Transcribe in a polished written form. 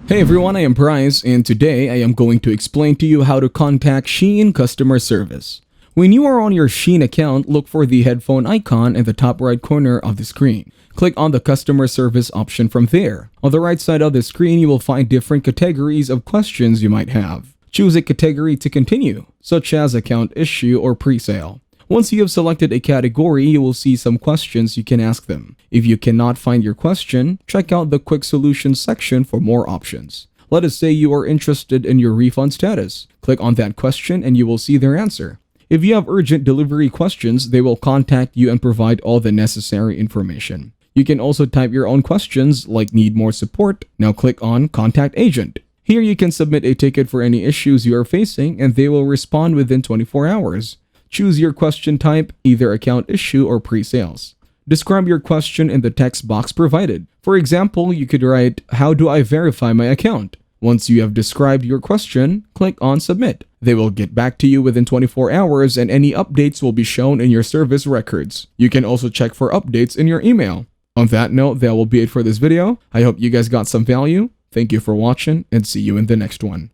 Hey everyone, I am Bryce, and today I am going to explain to you how to contact Shein customer service. When you are on your Shein account, look for the headphone icon in the top right corner of the screen. Click on the customer service option from there. On the right side of the screen, you will find different categories of questions you might have. Choose a category to continue, such as account issue or pre-sale. Once you have selected a category, you will see some questions you can ask them. If you cannot find your question, check out the Quick Solutions section for more options. Let us say you are interested in your refund status. Click on that question and you will see their answer. If you have urgent delivery questions, they will contact you and provide all the necessary information. You can also type your own questions like need more support. Now click on Contact Agent. Here you can submit a ticket for any issues you are facing and they will respond within 24 hours. Choose your question type, either account issue or pre-sales. Describe your question in the text box provided. For example, you could write, "How do I verify my account?" Once you have described your question, click on Submit. They will get back to you within 24 hours and any updates will be shown in your service records. You can also check for updates in your email. On that note, that will be it for this video. I hope you guys got some value. Thank you for watching and see you in the next one.